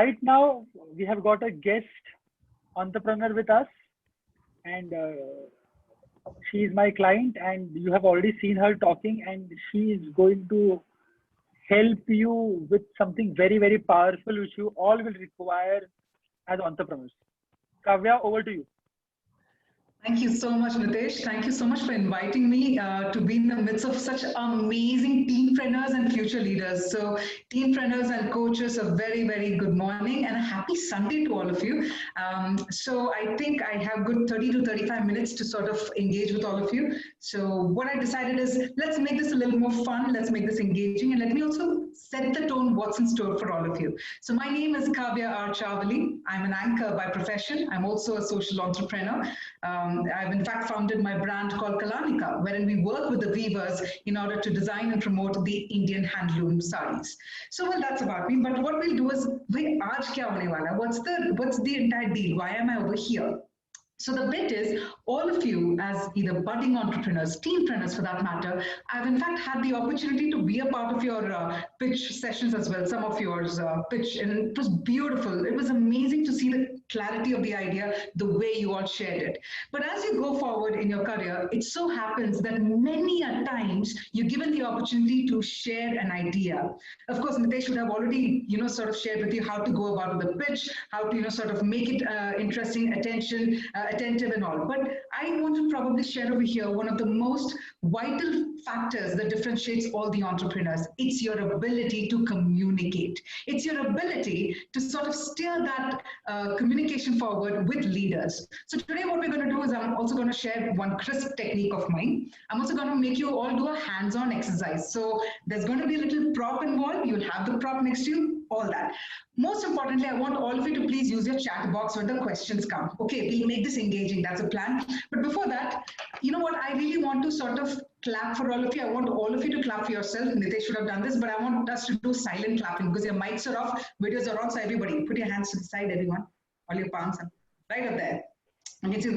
Right now, we have got a guest entrepreneur with us, and she is my client, and you have already seen her talking, and she is going to help you with something very, very powerful, which you all will require as entrepreneurs. Kavya, over to you. Thank you so much, Nitesh. Thank you so much for inviting me to be in the midst of such amazing teampreneurs and future leaders. So, teampreneurs and coaches, a very, very good morning and a happy Sunday to all of you. So, I think I have good 30 to 35 minutes to sort of engage with all of you. So, what I decided is let's make this a little more fun, let's make this engaging, and let me also set the tone what's in store for all of you. So, my name is Kavya R. Chavali. I'm an anchor by profession. I'm also a social entrepreneur. I've in fact founded my brand called Kalanika, wherein we work with the weavers in order to design and promote the Indian handloom sarees. So, well, that's about me. But what we'll do is, aaj kya hone wala? What's the entire deal? Why am I over here? So the bit is, all of you as either budding entrepreneurs, teampreneurs for that matter, I've in fact had the opportunity to be a part of your pitch sessions as well, some of yours pitch, and it was beautiful. It was amazing to see the clarity of the idea, the way you all shared it. But as you go forward in your career, it so happens that many a times you're given the opportunity to share an idea. Of course, Nitesh would have already, sort of shared with you how to go about the pitch, how to, sort of make it interesting, attentive and all. But I want to probably share over here one of the most vital factors that differentiates all the entrepreneurs. It's your ability to communicate. It's your ability to sort of steer that communication forward with leaders. So today what we're going to do is I'm also going to share one crisp technique of mine. I'm also going to make you all do a hands-on exercise. So there's going to be a little prop involved. You'll have the prop next to you, all that. Most importantly, I want all of you to please use your chat box when the questions come. Okay, we'll make this engaging. That's a plan. But before that, you know what? I really want to sort of clap for all of you. I want all of you to clap for yourself. Nitesh should have done this, but I want us to do silent clapping because your mics are off, videos are on. So everybody, put your hands to the side, everyone. All your palms are right up there. Okay, so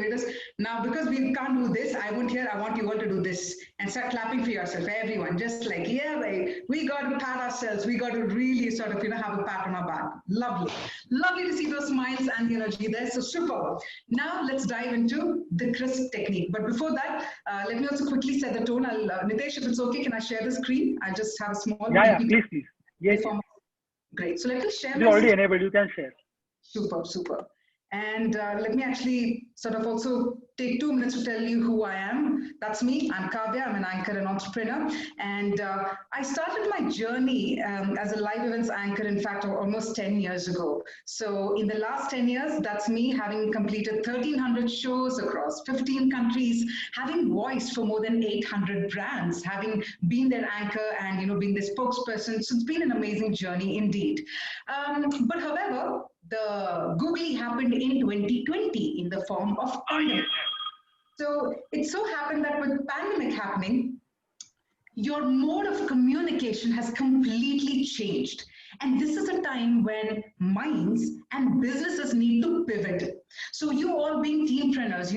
now because we can't do this, I want you all to do this and start clapping for yourself, everyone. Just like, yeah, like, we got to pat ourselves. We got to really sort of, have a pat on our back. Lovely. Lovely to see those smiles and the energy there. So super. Now let's dive into the crisp technique. But before that, let me also quickly set the tone. Nitesh, if it's okay, can I share the screen? I just have a small Yeah, please. Yes. Great. So let me share. You already enabled. You can share. Super. And let me actually sort of also take 2 minutes to tell you who I am. That's me. I'm Kavya. I'm an anchor and entrepreneur. And I started my journey as a live events anchor, in fact, almost 10 years ago. So in the last 10 years, that's me having completed 1,300 shows across 15 countries, having voiced for more than 800 brands, having been their anchor and, being the spokesperson. So it's been an amazing journey indeed. But however, the googly happened in 2020 in the form of pandemic. So it so happened that with pandemic happening, your mode of communication has completely changed. And this is a time when minds and businesses need to pivot. So you all being teampreneurs,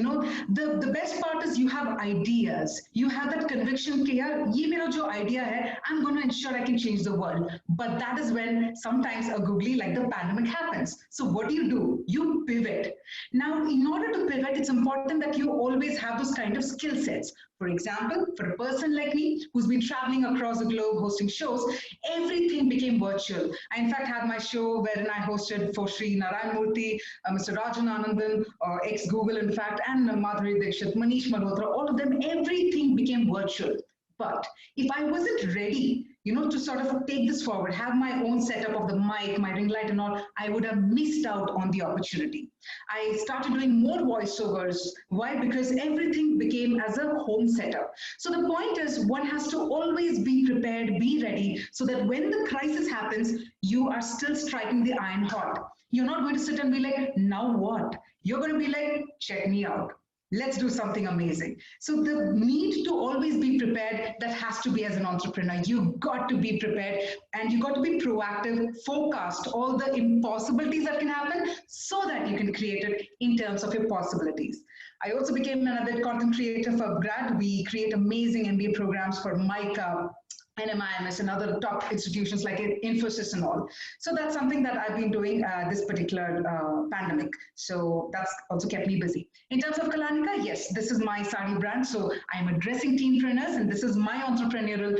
the best part is you have ideas. You have that conviction clear, ye mera jo idea hai, I'm going to ensure I can change the world. But that is when sometimes a googly like the pandemic happens. So what do? You pivot. Now, in order to pivot, it's important that you always have those kind of skill sets. For example, for a person like me who's been traveling across the globe hosting shows, everything became virtual. I in fact had my show wherein I hosted for Sri Narayan Murthy, Mr. Rajan Anandan, ex-Google in fact, and Madhuri Dixit, Manish Malhotra, all of them, everything became virtual. But if I wasn't ready, to sort of take this forward, have my own setup of the mic, my ring light and all, I would have missed out on the opportunity. I started doing more voiceovers. Why? Because everything became as a home setup. So the point is, one has to always be prepared, be ready, so that when the crisis happens, you are still striking the iron hot. You're not going to sit and be like, now what? You're going to be like, check me out. Let's do something amazing. So the need to always be prepared, that has to be as an entrepreneur. You've got to be prepared and you've got to be proactive, forecast all the impossibilities that can happen so that you can create it in terms of your possibilities. I also became another content creator for Grad. We create amazing MBA programs for MICA, NMIMS and other top institutions like Infosys and all. So that's something that I've been doing this particular pandemic. So that's also kept me busy. In terms of Kalanika, yes, this is my sari brand. So I'm addressing teenpreneurs, and this is my entrepreneurial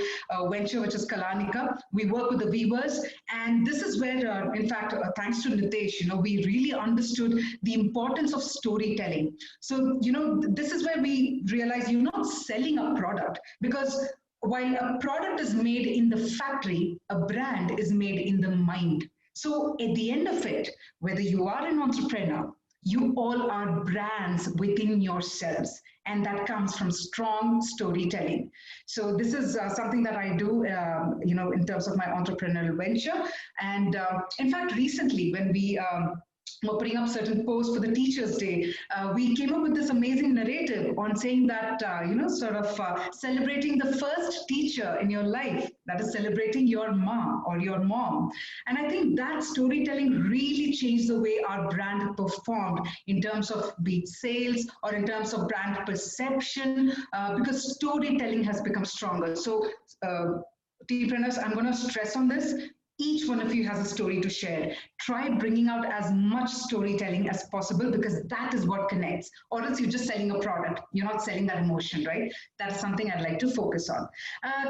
venture, which is Kalanika. We work with the weavers, and this is where, in fact, thanks to Nitesh, we really understood the importance of storytelling. So, this is where we realize you're not selling a product, because while a product is made in the factory, a brand is made in the mind. So at the end of it, whether you are an entrepreneur, you all are brands within yourselves, and that comes from strong storytelling. So this is something that I do, in terms of my entrepreneurial venture. And in fact, recently when we were putting up certain posts for the Teachers' Day, we came up with this amazing narrative on saying that, celebrating the first teacher in your life, that is celebrating your mom or your mom. And I think that storytelling really changed the way our brand performed in terms of be it sales or in terms of brand perception, because storytelling has become stronger. So, teenpreneurs, I'm going to stress on this. Each one of you has a story to share. Try bringing out as much storytelling as possible, because that is what connects. Or else you're just selling a product. You're not selling that emotion, right? That's something I'd like to focus on.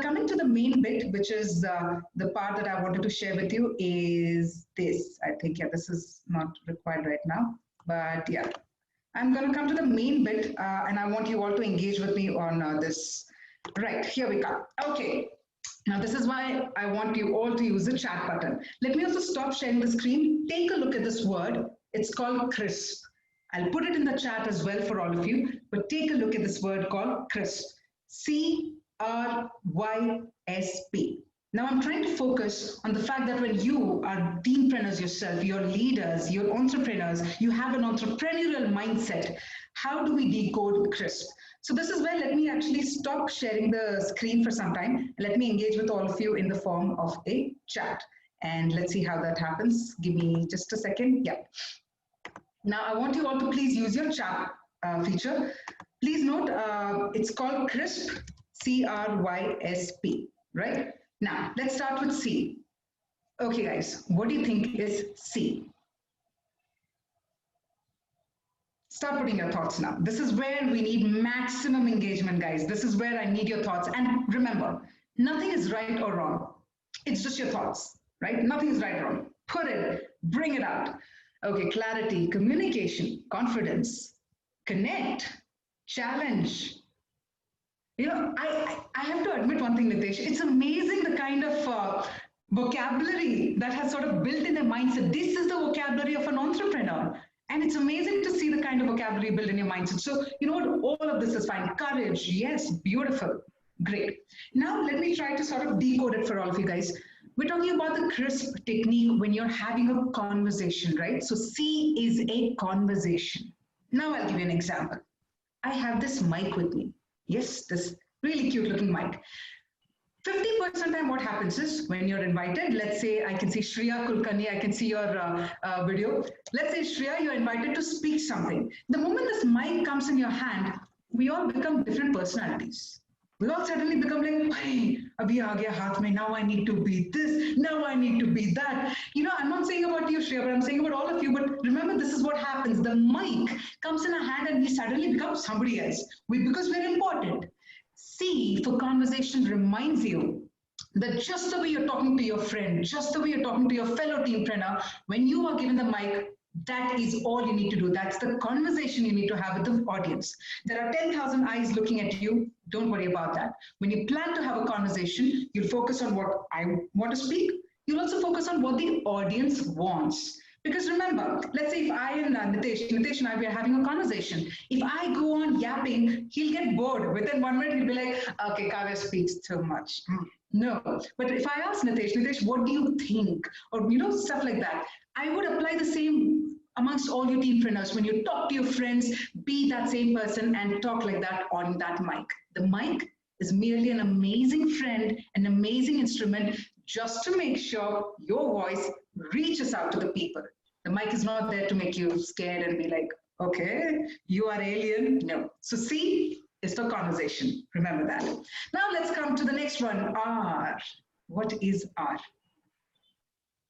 Coming to the main bit, which is the part that I wanted to share with you, is this. I think, yeah, this is not required right now. But yeah, I'm going to come to the main bit, and I want you all to engage with me on this. Right, here we go. Okay. Now, this is why I want you all to use the chat button. Let me also stop sharing the screen. Take a look at this word. It's called crisp. I'll put it in the chat as well for all of you, but take a look at this word called crisp. C-R-Y-S-P. Now, I'm trying to focus on the fact that when you are teenpreneurs yourself, you're leaders, you're entrepreneurs, you have an entrepreneurial mindset. How do we decode crisp? So this is where let me actually stop sharing the screen for some time. Let me engage with all of you in the form of a chat. And let's see how that happens. Give me just a second. Yeah. Now I want you all to please use your chat feature. Please note, it's called CRISP, C-R-Y-S-P, right? Now let's start with C. Okay, guys, what do you think is C? Start putting your thoughts now. This is where we need maximum engagement, guys. This is where I need your thoughts. And remember, nothing is right or wrong. It's just your thoughts, right? Nothing is right or wrong. Put it, bring it out. Okay, clarity, communication, confidence, connect, challenge. I have to admit one thing, Nitesh. It's amazing the kind of vocabulary that has sort of built in their mindset. This is the vocabulary of an entrepreneur. And it's amazing to see the kind of vocabulary built in your mindset. So, you know what? All of this is fine. Courage. Yes. Beautiful. Great. Now, let me try to sort of decode it for all of you guys. We're talking about the CRISP technique when you're having a conversation, right? So C is a conversation. Now, I'll give you an example. I have this mic with me. Yes, this really cute looking mic. 50% time what happens is when you're invited, let's say I can see Shreya Kulkarni, I can see your video. Let's say Shreya, you're invited to speak something. The moment this mic comes in your hand, we all become different personalities. We all suddenly become like, hey, abhi aa gaya haath mein, now I need to be this, now I need to be that. I'm not saying about you, Shreya, but I'm saying about all of you. But remember, this is what happens. The mic comes in our hand and we suddenly become somebody else because we're important. C for conversation reminds you that just the way you're talking to your friend, just the way you're talking to your fellow teenpreneur, when you are given the mic, that is all you need to do. That's the conversation you need to have with the audience. There are 10,000 eyes looking at you. Don't worry about that. When you plan to have a conversation, you'll focus on what I want to speak. You'll also focus on what the audience wants. Because remember, let's say if I and Nitesh and I, we are having a conversation. If I go on yapping, he'll get bored. Within 1 minute, he'll be like, okay, Kavya speaks too much. No. But if I ask Nitesh, what do you think? Or, stuff like that. I would apply the same amongst all your teenpreneurs. When you talk to your friends, be that same person and talk like that on that mic. The mic is merely an amazing friend, an amazing instrument, just to make sure your voice reaches out to the people. The mic is not there to make you scared and be like, okay, you are alien. No. So C is for conversation. Remember that. Now let's come to the next one, R. What is R?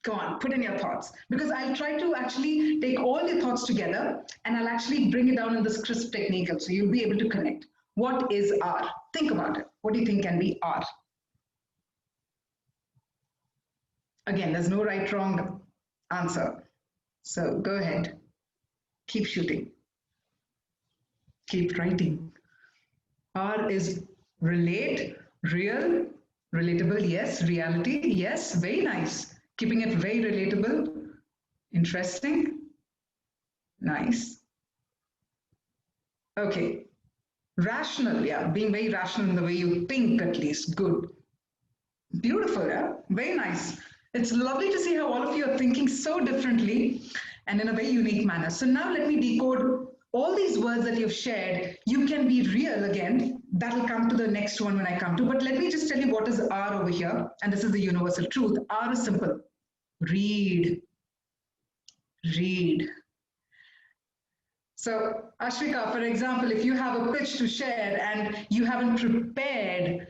Go on, put in your thoughts, because I'll try to actually take all your thoughts together and I'll actually bring it down in this crisp technique, so you'll be able to connect. What is R? Think about it. What do you think can be R? Again, there's no right, wrong answer. So go ahead. Keep shooting. Keep writing. R is relate, real, relatable, yes. Reality, yes. Very nice. Keeping it very relatable. Interesting. Nice. Okay. Rational, yeah. Being very rational in the way you think, at least. Good. Beautiful, yeah. Very nice. It's lovely to see how all of you are thinking so differently and in a very unique manner. So now let me decode all these words that you've shared. You can be real again. That'll come to the next one when I come to. But let me just tell you what is R over here. And this is the universal truth. R is simple. Read. Read. So Ashvika, for example, if you have a pitch to share and you haven't prepared,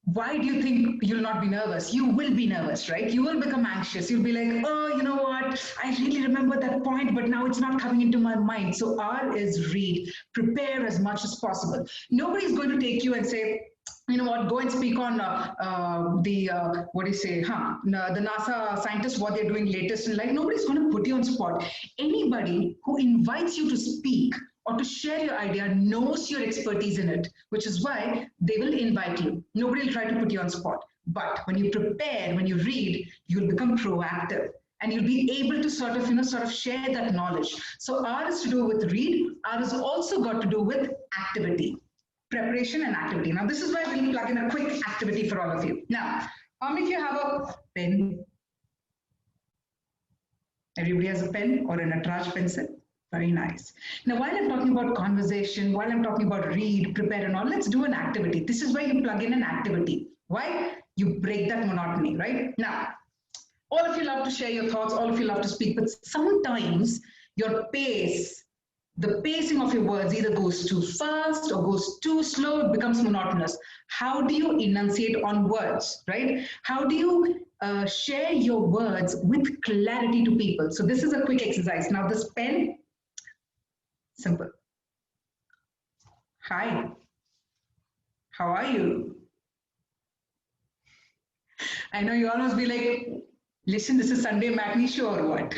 why do you think you'll not be nervous? You will be nervous, right? You will become anxious. You'll be like, oh, you know what? I really remember that point, but now it's not coming into my mind. So R is read. Prepare as much as possible. Nobody's going to take you and say, you know what, go and speak on what do you say, the NASA scientists, what they're doing latest in life. Nobody's going to put you on spot. Anybody who invites you to speak or to share your idea knows your expertise in it, which is why they will invite you. Nobody will try to put you on spot. But when you prepare, when you read, you'll become proactive and you'll be able to sort of share that knowledge. So R is to do with read. R has also got to do with activity. Preparation and activity. Now, this is where we'll plug in a quick activity for all of you. Now, how many of you have a pen? Everybody has a pen or a Nataraj pencil? Very nice. Now, while I'm talking about conversation, while I'm talking about read, prepare and all, let's do an activity. This is where you plug in an activity. Why? You break that monotony, right? Now, all of you love to share your thoughts, all of you love to speak, but sometimes your pace, the pacing of your words either goes too fast or goes too slow, it becomes monotonous. How do you enunciate on words, right? How do you share your words with clarity to people? So this is a quick exercise. Now this pen, simple. Hi, how are you? I know you all must be like, listen, this is Sunday matinee show or what?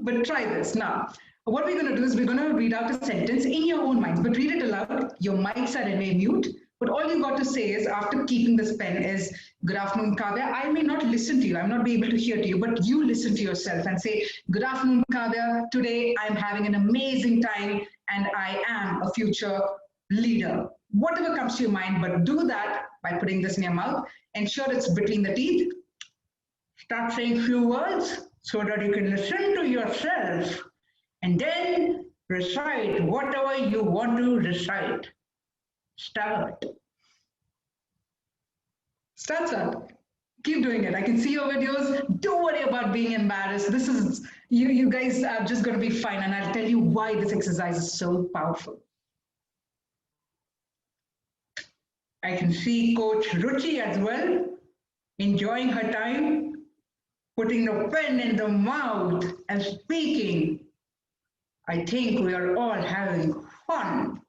But try this now. What we're going to do is we're going to read out a sentence in your own mind, but read it aloud. Your mics are in mute, but all you got to say is, after keeping this pen, is, good afternoon, Kavya. I may not listen to you. I'm not be able to hear to you, but you listen to yourself and say, good afternoon, Kavya. Today, I'm having an amazing time and I am a future leader. Whatever comes to your mind, but do that by putting this in your mouth. Ensure it's between the teeth. Start saying few words so that you can listen to yourself. And then recite whatever you want to recite. Start. Start. Keep doing it. I can see your videos. Don't worry about being embarrassed. This is, you guys are just going to be fine. And I'll tell you why this exercise is so powerful. I can see Coach Ruchi as well, enjoying her time, putting the pen in the mouth and speaking. I think we are all having fun.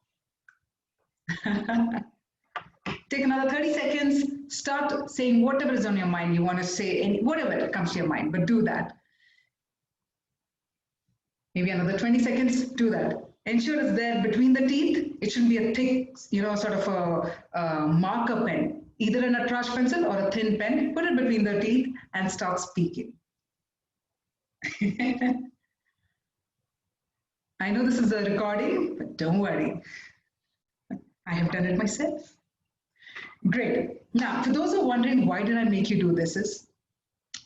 Take another 30 seconds, start saying whatever is on your mind you want to say, and whatever comes to your mind, but do that. Maybe another 20 seconds, do that. Ensure it's there between the teeth. It shouldn't be a thick, sort of a marker pen, either in a trash pencil or a thin pen. Put it between the teeth and start speaking. I know this is a recording, but don't worry. I have done it myself. Great. Now, for those who are wondering, why did I make you do this? Is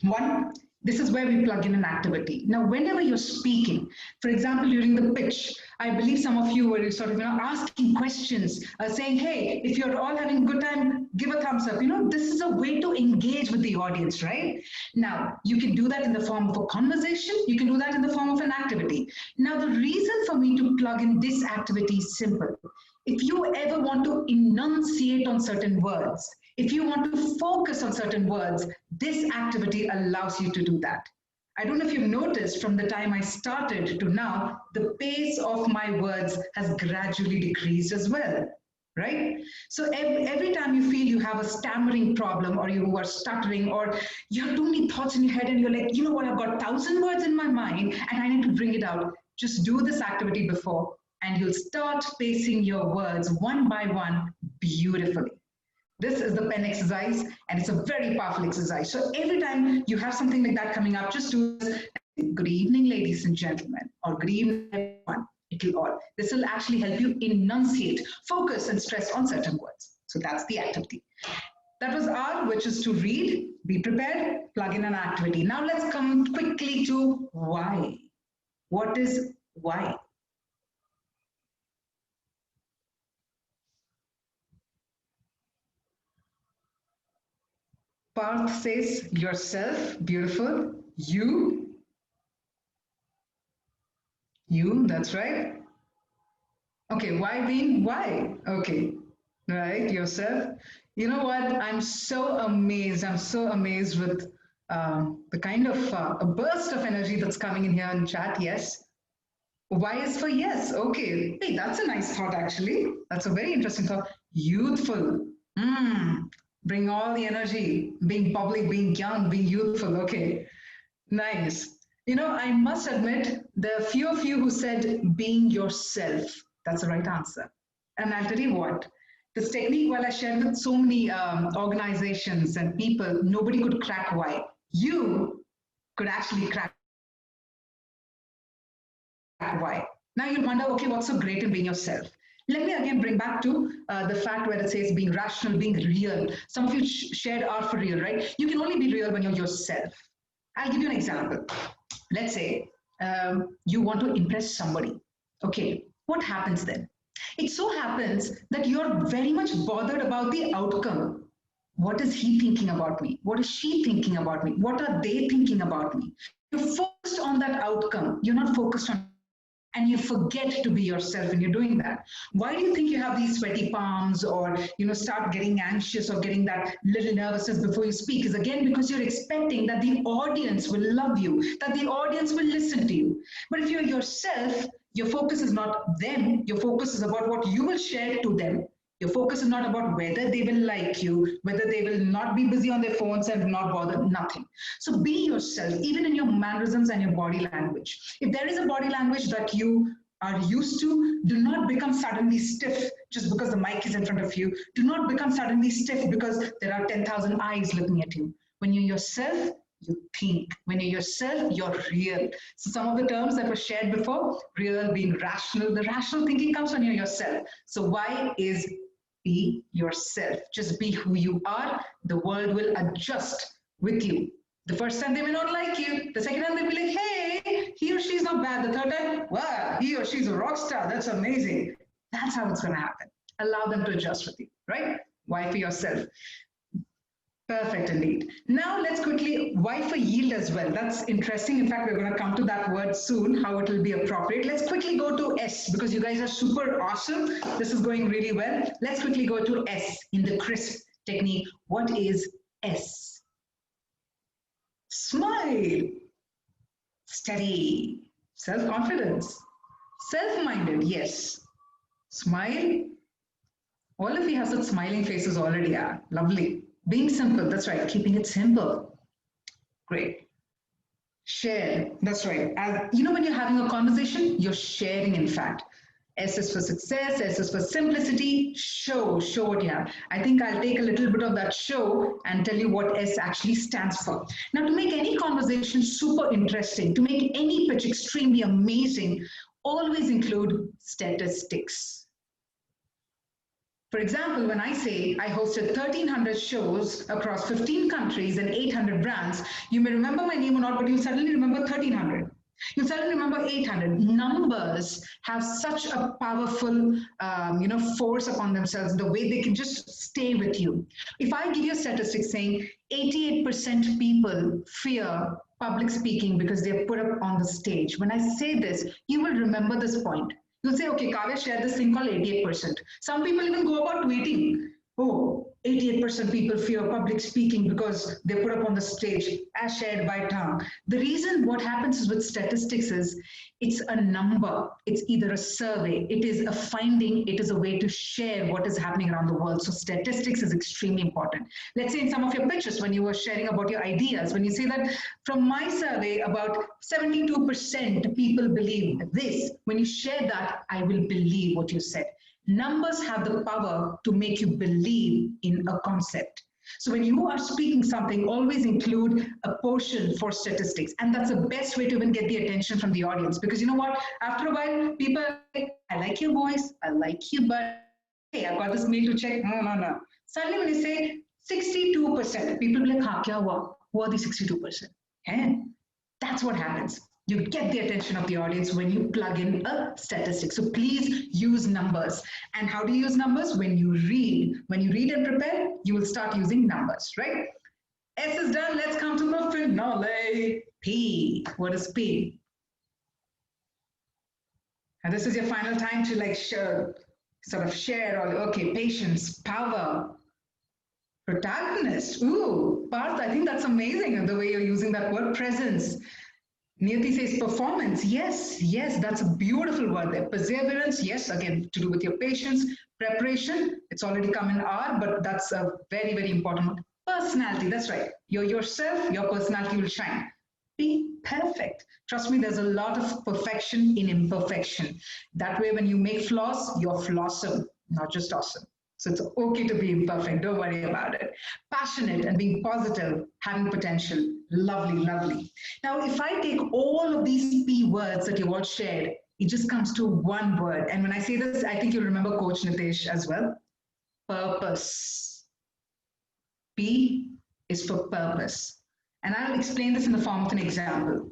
one, this is where we plug in an activity. Now, whenever you're speaking, for example, during the pitch, I believe some of you were sort of asking questions, saying, hey, if you're all having a good time, give a thumbs up. This is a way to engage with the audience, right? Now, you can do that in the form of a conversation. You can do that in the form of an activity. Now, the reason for me to plug in this activity is simple. if you ever want to enunciate on certain words, if you want to focus on certain words, this activity allows you to do that. I don't know if you've noticed from the time I started to now, the pace of my words has gradually decreased as well, right? So every time you feel you have a stammering problem, or you are stuttering, or you have too many thoughts in your head and you're like, you know what, I've got 1,000 words in my mind and I need to bring it out. Just do this activity before and you'll start pacing your words one by one beautifully. This is the pen exercise, and it's a very powerful exercise. So every time you have something like that coming up, just do this. Good evening, ladies and gentlemen, or good evening, everyone. This will actually help you enunciate, focus, and stress on certain words. So that's the activity. That was R, which is to read, be prepared, plug in an activity. Now let's come quickly to why. What is why? Parth says yourself, beautiful. You, that's right. Okay, why being why? Okay, right, yourself. You know what? I'm so amazed. I'm so amazed with the kind of a burst of energy that's coming in here in chat. Yes. Why is for yes. Okay. Hey, that's a nice thought, actually. That's a very interesting thought. Youthful. Bring all the energy, being bubbly, being young, being youthful. Okay, nice. You know, I must admit, there are few of you who said being yourself. That's the right answer. And I'll tell you what, this technique, while I shared with so many organizations and people, nobody could crack why. You could actually crack why. Now you'll wonder, okay, what's so great in being yourself? Let me again bring back to the fact where it says being rational, being real. Some of you shared R for real, right? You can only be real when you're yourself. I'll give you an example. Let's say you want to impress somebody. Okay, what happens then? It so happens that you're very much bothered about the outcome. What is he thinking about me? What is she thinking about me? What are they thinking about me? You're focused on that outcome. You're not focused on, and you forget to be yourself when you're doing that. Why do you think you have these sweaty palms, or start getting anxious or getting that little nervousness before you speak? Is again because you're expecting that the audience will love you, that the audience will listen to you. But if you're yourself, your focus is not them. Your focus is about what you will share to them. Your focus is not about whether they will like you, whether they will not be busy on their phones and not bother, nothing. So be yourself, even in your mannerisms and your body language. If there is a body language that you are used to, do not become suddenly stiff just because the mic is in front of you. Do not become suddenly stiff because there are 10,000 eyes looking at you. When you're yourself, you think. When you're yourself, you're real. So some of the terms that were shared before, real, being rational, the rational thinking comes when you're yourself. So why is be yourself. Just be who you are. The world will adjust with you. The first time they may not like you. The second time they'll be like, hey, he or she's not bad. The third time, wow, he or she's a rock star. That's amazing. That's how it's going to happen. Allow them to adjust with you, right? Why for yourself? Perfect indeed. Now let's quickly, why for yield as well? That's interesting. In fact, we're going to come to that word soon, how it will be appropriate. Let's quickly go to S, because you guys are super awesome. This is going really well. Let's quickly go to S in the CRISP technique. What is S? Smile, steady, self-confidence, self-minded, yes. Smile. All of you have such smiling faces already. Yeah, lovely. Being simple, that's right, keeping it simple. Great. Share, that's right. When you're having a conversation, you're sharing, in fact. S is for success, S is for simplicity. Show what you have. I think I'll take a little bit of that show and tell you what S actually stands for. Now, to make any conversation super interesting, to make any pitch extremely amazing, always include statistics. For example, when I say I hosted 1,300 shows across 15 countries and 800 brands, you may remember my name or not, but you'll suddenly remember 1,300. You'll suddenly remember 800. Numbers have such a powerful, force upon themselves, the way they can just stay with you. If I give you a statistic saying 88% people fear public speaking because they're put up on the stage, when I say this, you will remember this point. You'll say, okay, Kavya shared this thing called 88%. Some people even go about tweeting, oh, 88% people fear public speaking because they put up on the stage as shared by tongue. The reason what happens is with statistics is it's a number, it's either a survey, it is a finding, it is a way to share what is happening around the world. So statistics is extremely important. Let's say in some of your pictures when you were sharing about your ideas, when you say that from my survey about 72% people believe this, when you share that, I will believe what you said. Numbers have the power to make you believe in a concept. So when you are speaking something, always include a portion for statistics. And that's the best way to even get the attention from the audience. Because you know what? After a while, people are like, I like your voice, I like you, but hey, I've got this mail to check. No. Suddenly when you say 62%, people will be like, ha, kya hua? Who are the 62%? Eh? That's what happens. You get the attention of the audience when you plug in a statistic. So please use numbers. And how do you use numbers? When you read. When you read and prepare, you will start using numbers, right? S is done. Let's come to the finale. P. What is P? And this is your final time to like share all. Okay, patience, power, protagonist. Ooh, Parth, I think that's amazing the way you're using that word, presence. Niyati says performance. Yes, that's a beautiful word there. Perseverance, yes, again, to do with your patience. Preparation, it's already come in R, but that's a very, very important one. Personality, that's right. You're yourself, your personality will shine. Be perfect. Trust me, there's a lot of perfection in imperfection. That way, when you make flaws, you're flawsome, not just awesome. So it's okay to be imperfect. Don't worry about it. Passionate and being positive, having potential. Lovely, lovely. Now, if I take all of these P words that you all shared, it just comes to one word. And when I say this, I think you'll remember Coach Nitesh as well. Purpose. P is for purpose. And I'll explain this in the form of an example.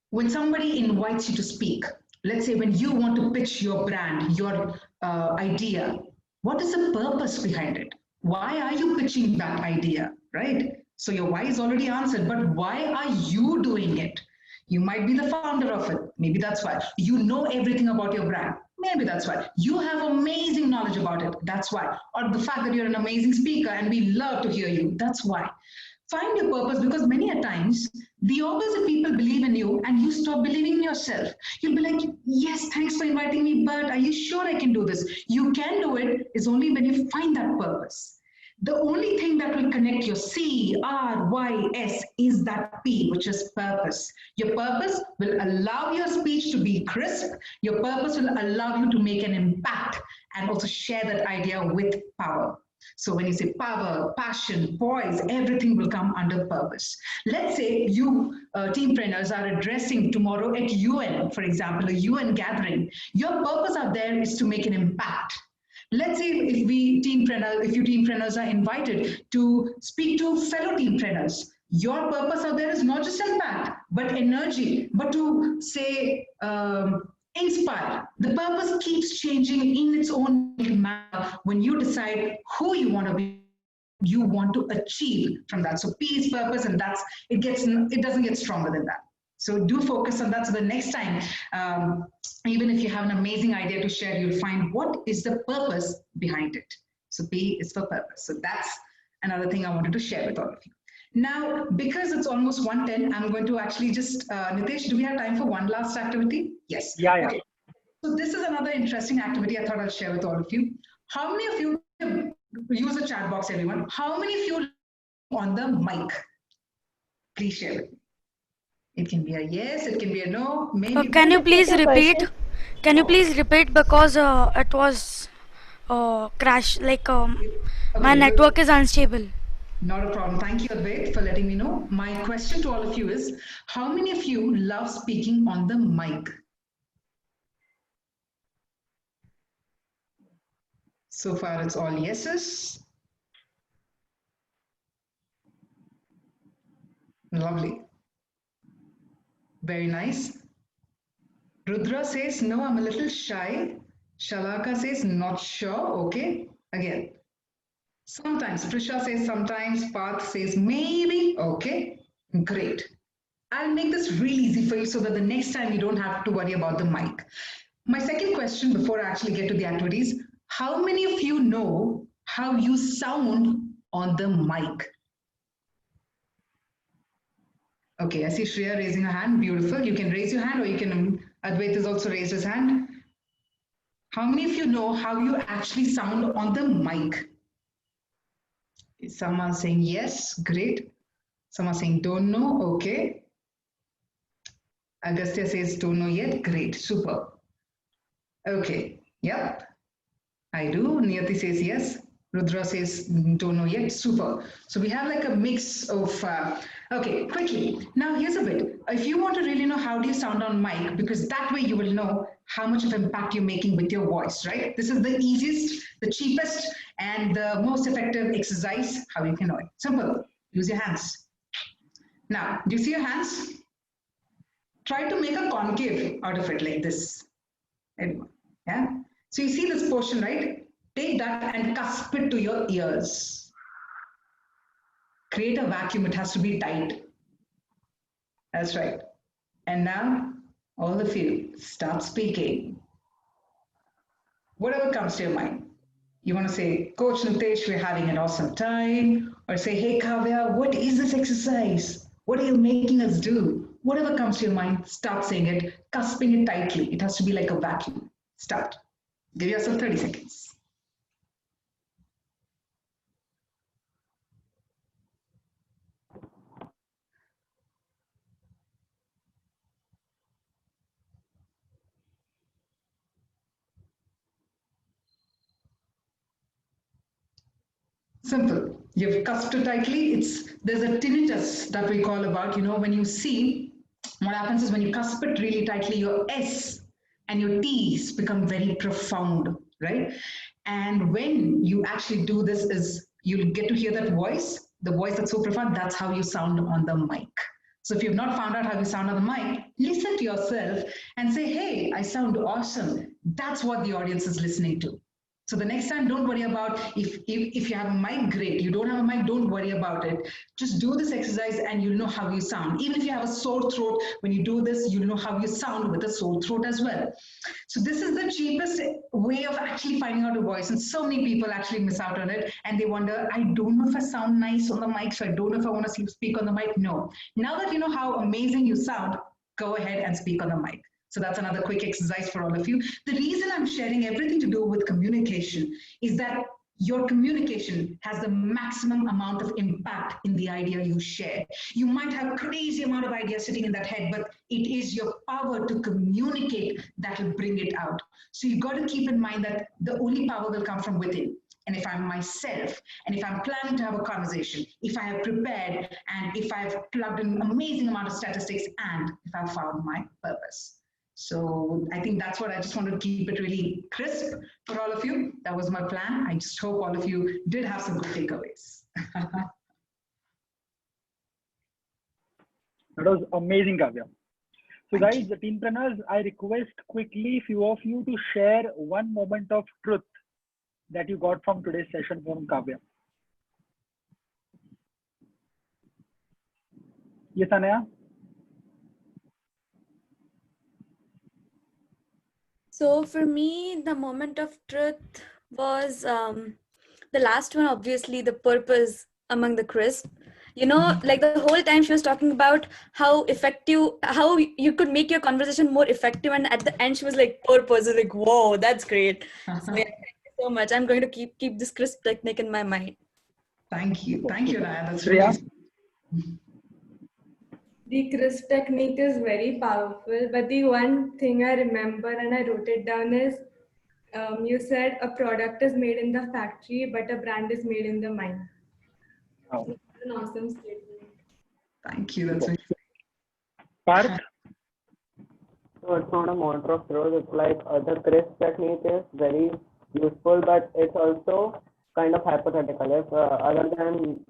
When somebody invites you to speak, let's say when you want to pitch your brand, your idea, what is the purpose behind it? Why are you pitching that idea, right? So your why is already answered, but why are you doing it? You might be the founder of it. Maybe that's why. You know everything about your brand. Maybe that's why. You have amazing knowledge about it. That's why. Or the fact that you're an amazing speaker and we love to hear you. That's why. Find your purpose, because many a times the opposite people believe in you and you stop believing in yourself. You'll be like, yes, thanks for inviting me, but are you sure I can do this? You can do it is only when you find that purpose. The only thing that will connect your C, R, Y, S is that P, which is purpose. Your purpose will allow your speech to be crisp. Your purpose will allow you to make an impact and also share that idea with power. So when you say power, passion, poise, everything will come under purpose. Let's say you teampreneurs are addressing tomorrow at UN, for example, a UN gathering. Your purpose out there is to make an impact. Let's say if you teampreneurs are invited to speak to fellow teampreneurs, your purpose out there is not just impact, but energy, but to say, inspire. The purpose keeps changing in its own manner when you decide who you want to be, you want to achieve from that. So P is purpose, and it doesn't get stronger than that. So do focus on that. So the next time, even if you have an amazing idea to share, you'll find what is the purpose behind it. So P is for purpose. So that's another thing I wanted to share with all of you. Now, because it's almost 1:10, I'm going to actually just, Nitesh, do we have time for one last activity? Yes. Yeah. Okay. So this is another interesting activity I thought I'll share with all of you. How many of you use the chat box, everyone? How many of you on the mic? Please share with me. It can be a yes, it can be a no. Maybe. Can you please repeat? Can you please repeat, because it was crash, like my network is unstable. Not a problem. Thank you, Advait, for letting me know. My question to all of you is, how many of you love speaking on the mic? So far, it's all yeses. Lovely. Very nice. Rudra says, no, I'm a little shy. Shalaka says, not sure. Okay. Again. Sometimes. Prisha says sometimes. Parth says maybe. Okay. Great. I'll make this really easy for you so that the next time you don't have to worry about the mic. My second question before I actually get to the activities, how many of you know how you sound on the mic? Okay, I see Shreya raising her hand. Beautiful. You can raise your hand, or you can, Advait has also raised his hand. How many of you know how you actually sound on the mic? Some are saying yes, great. Some are saying don't know, okay. Agastya says don't know yet, great, super. Okay, yep, I do. Niyati says yes. Rudra says don't know yet, super. So we have like a mix of, okay, quickly. Now here's a bit. If you want to really know how do you sound on mic, because that way you will know how much of impact you're making with your voice, right? This is the easiest, the cheapest, and the most effective exercise, how you can know it. Simple, use your hands. Now, do you see your hands? Try to make a concave out of it like this. Anyone? Yeah. So you see this portion, right? Take that and cusp it to your ears. Create a vacuum. It has to be tight. That's right. And now, all of you, start speaking. Whatever comes to your mind. You want to say, Coach Nitesh, we're having an awesome time. Or say, hey, Kavya, what is this exercise? What are you making us do? Whatever comes to your mind, start saying it, cusping it tightly. It has to be like a vacuum. Start. Give yourself 30 seconds. Simple. You've cusped it tightly. There's a tinnitus that we call about, when you see, what happens is when you cusp it really tightly, your S and your T's become very profound, right? And when you actually do this is you'll get to hear that voice, the voice that's so profound, that's how you sound on the mic. So if you've not found out how you sound on the mic, listen to yourself and say, hey, I sound awesome. That's what the audience is listening to. So the next time, don't worry about if you have a mic, great. You don't have a mic, don't worry about it. Just do this exercise and you'll know how you sound. Even if you have a sore throat, when you do this, you'll know how you sound with a sore throat as well. So this is the cheapest way of actually finding out a voice. And so many people actually miss out on it. And they wonder, I don't know if I sound nice on the mic, so I don't know if I want to speak on the mic. No. Now that you know how amazing you sound, go ahead and speak on the mic. So that's another quick exercise for all of you. The reason I'm sharing everything to do with communication is that your communication has the maximum amount of impact in the idea you share. You might have a crazy amount of ideas sitting in that head, but it is your power to communicate that will bring it out. So you've got to keep in mind that the only power will come from within. And if I'm myself, and if I'm planning to have a conversation, if I have prepared, and if I've plugged in an amazing amount of statistics, and if I've found my purpose. So I think that's what I just wanted to keep it really crisp for all of you. That was my plan. I just hope all of you did have some good takeaways. That was amazing, Kavya. So guys, the teenpreneurs, I request quickly few of you to share one moment of truth that you got from today's session from Kavya. Yes, Anaya? So for me, the moment of truth was the last one, obviously, the purpose among the crisp. Like the whole time she was talking about how effective, how you could make your conversation more effective. And at the end, she was like, purpose. Like, whoa, that's great. So yeah, thank you so much. I'm going to keep this crisp technique in my mind. Thank you. Thank you, Naya. That's Shreya? really... The crisp technique is very powerful, but the one thing I remember and I wrote it down is you said a product is made in the factory, but a brand is made in the mind. Oh. It's an awesome statement. Thank you. That's really... Parth? So it's not a monster of truth. It's like the crisp technique is very useful, but it's also kind of hypothetical. If other than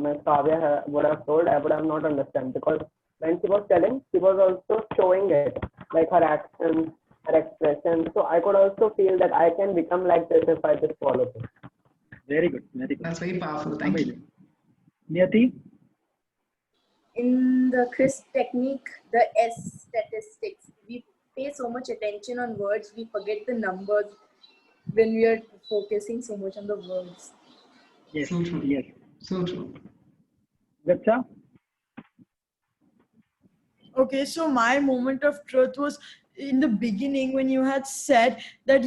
Ms. Kavya would have told, I would have not understand, because when she was telling, she was also showing it, like her actions, her expression. So I could also feel that I can become like this if I just follow this. Very good. Very good. That's very powerful. Thank you. Niyati? In the crisp technique, the S statistics, we pay so much attention on words, we forget the numbers when we are focusing so much on the words. Yes, So true. yes. So true. Gacha? Okay, so my moment of truth was in the beginning when you had said that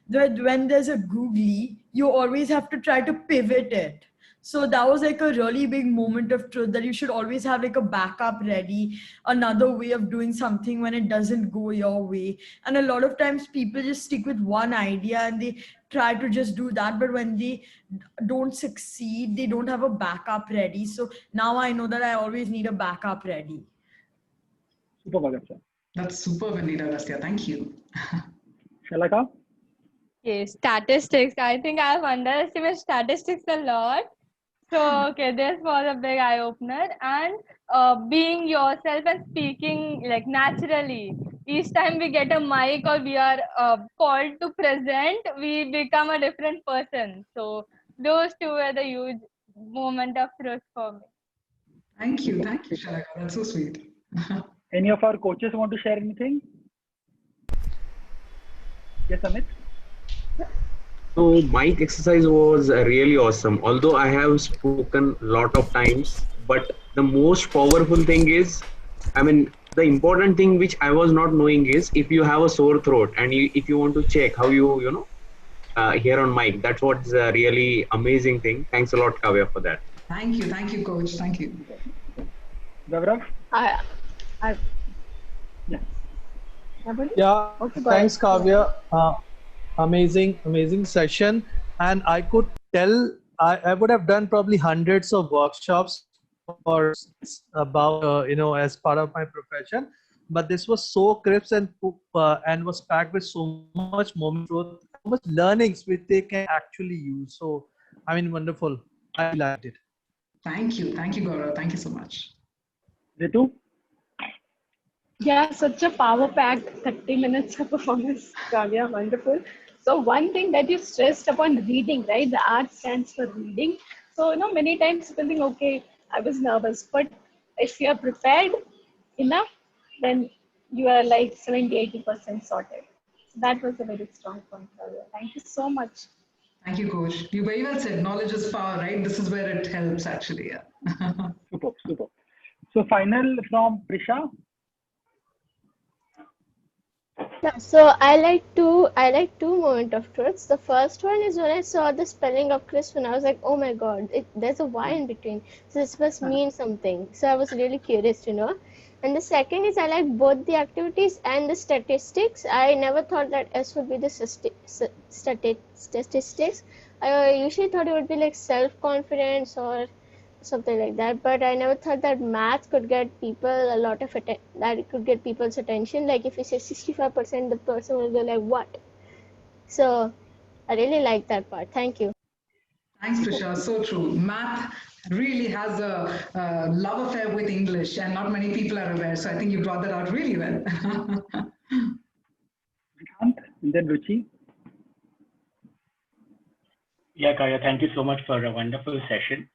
that when there's a googly, you always have to try to pivot it. So that was like a really big moment of truth, that you should always have like a backup ready, another way of doing something when it doesn't go your way. And a lot of times people just stick with one idea and they try to just do that, but when they don't succeed, they don't have a backup ready. So now I know that I always need a backup ready. Super, Gacha. That's super, Vanita Agastya. Thank you. Shalaka? Okay, statistics. I think I've underestimated statistics a lot. So, okay, this was a big eye opener. And being yourself and speaking like naturally. Each time we get a mic or we are called to present, we become a different person. So, those two were the huge moment of truth for me. Thank you, Shalaka. That's so sweet. Any of our coaches want to share anything? Yes, Amit? So mic exercise was really awesome. Although I have spoken a lot of times, but the most powerful thing is, I mean, the important thing which I was not knowing is if you have a sore throat and if you want to check how you hear on mic, that's what's a really amazing thing. Thanks a lot, Kavya, for that. Thank you, coach. Thank you. Gaurav? Yeah, thanks, Kavya. Amazing session. And I could tell I would have done probably hundreds of workshops or about, as part of my profession. But this was so crisp and was packed with so much moment, so much learnings which they can actually use. So, I mean, wonderful. I liked it. Thank you, Gaurav. Thank you so much. Ritu? Yeah, such a power-packed 30 minutes of performance, Kavya, wonderful. So one thing that you stressed upon reading, right? The R stands for reading. So, many times people think, okay, I was nervous, but if you are prepared enough, then you are like 70-80% sorted. So that was a very strong point, Kavya. Thank you so much. Thank you, coach. You very well said. Knowledge is power, right? This is where it helps, actually. Yeah. Super. So final from Prisha. Yeah, so I like two moment of truths. The first one is when I saw the spelling of Crispin, I was like, oh my god, there's a Y in between. So this must mean something. So I was really curious to know. And the second is I like both the activities and the statistics. I never thought that S would be the statistics. I usually thought it would be like self-confidence or something like that, but I never thought that math could get people that it could get people's attention. Like if you say 65%, the person will go like, what? So I really like that part. Thank you. Thanks, Prisha. So true. Math really has a love affair with English, and not many people are aware. So I think you brought that out really well. And then Ruchi. Yeah, Kavya, thank you so much for a wonderful session.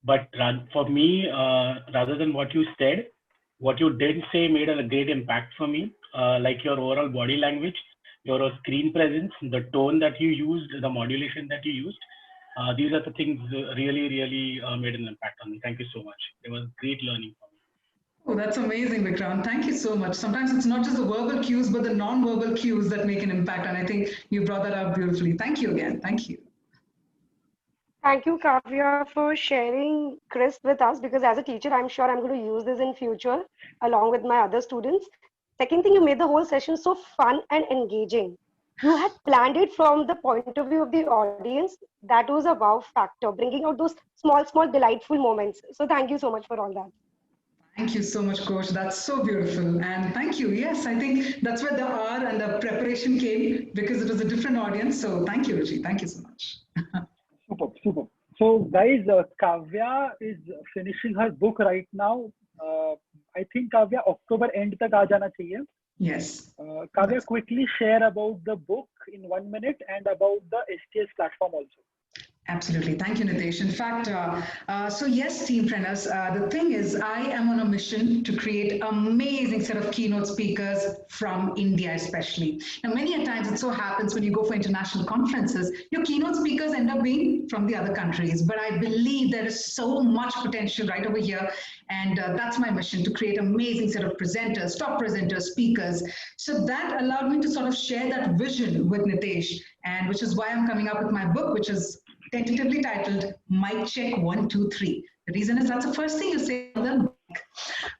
But for me, rather than what you said, what you did say made a great impact for me, like your overall body language, your screen presence, the tone that you used, the modulation that you used. These are the things really made an impact on me. Thank you so much. It was great learning for me. Oh, that's amazing, Vikrant. Thank you so much. Sometimes it's not just the verbal cues, but the non-verbal cues that make an impact. And I think you brought that out beautifully. Thank you again. Thank you. Thank you, Kavya, for sharing Crisp with us, because as a teacher, I'm sure I'm going to use this in future along with my other students. Second thing, you made the whole session so fun and engaging. You had planned it from the point of view of the audience. That was a wow factor, bringing out those small delightful moments. So thank you so much for all that. Thank you so much, Coach. That's so beautiful. And thank you. Yes, I think that's where the R and the preparation came, because it was a different audience. So thank you, Ruchi. Thank you so much. Super. So guys, Kavya is finishing her book right now. I think Kavya October end tak aa jana chahiye. Yes. Kavya, quickly share about the book in 1 minute and about the STS platform also. Absolutely. Thank you, Nitesh. In fact, so yes, teampreneurs, the thing is, I am on a mission to create amazing set of keynote speakers from India, especially. Now, many a times it so happens when you go for international conferences, your keynote speakers end up being from the other countries. But I believe there is so much potential right over here. And that's my mission, to create amazing set of presenters, top presenters, speakers. So that allowed me to sort of share that vision with Nitesh, and which is why I'm coming up with my book, which is tentatively titled Mic Check 1, 2, 3. The reason is that's the first thing you say on the mic.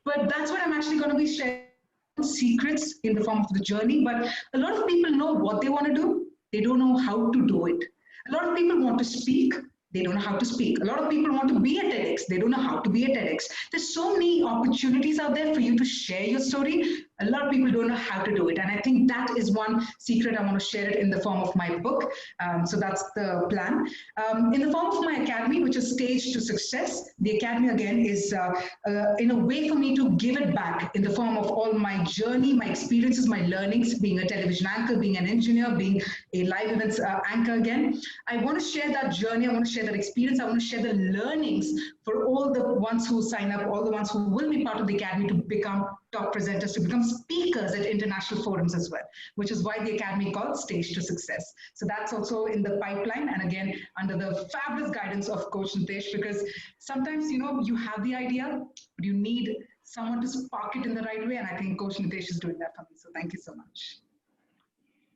But that's what I'm actually going to be sharing, secrets in the form of the journey. But a lot of people know what they want to do. They don't know how to do it. A lot of people want to speak. They don't know how to speak. A lot of people want to be at TEDx. They don't know how to be at TEDx. There's so many opportunities out there for you to share your story. A lot of people don't know how to do it. And I think that is one secret. I want to share it in the form of my book. So that's the plan. In the form of my academy, which is Stage to Success, the academy again is in a way for me to give it back in the form of all my journey, my experiences, my learnings, being a television anchor, being an engineer, being a live events anchor again. I want to share that journey. I want to share that experience. I want to share the learnings for all the ones who sign up, all the ones who will be part of the academy to become top presenters, to become speakers at international forums as well, which is why the academy called Stage to Success. So that's also in the pipeline, and again under the fabulous guidance of Coach Nitesh, because sometimes you have the idea, but you need someone to spark it in the right way, and I think Coach Nitesh is doing that for me. So thank you so much.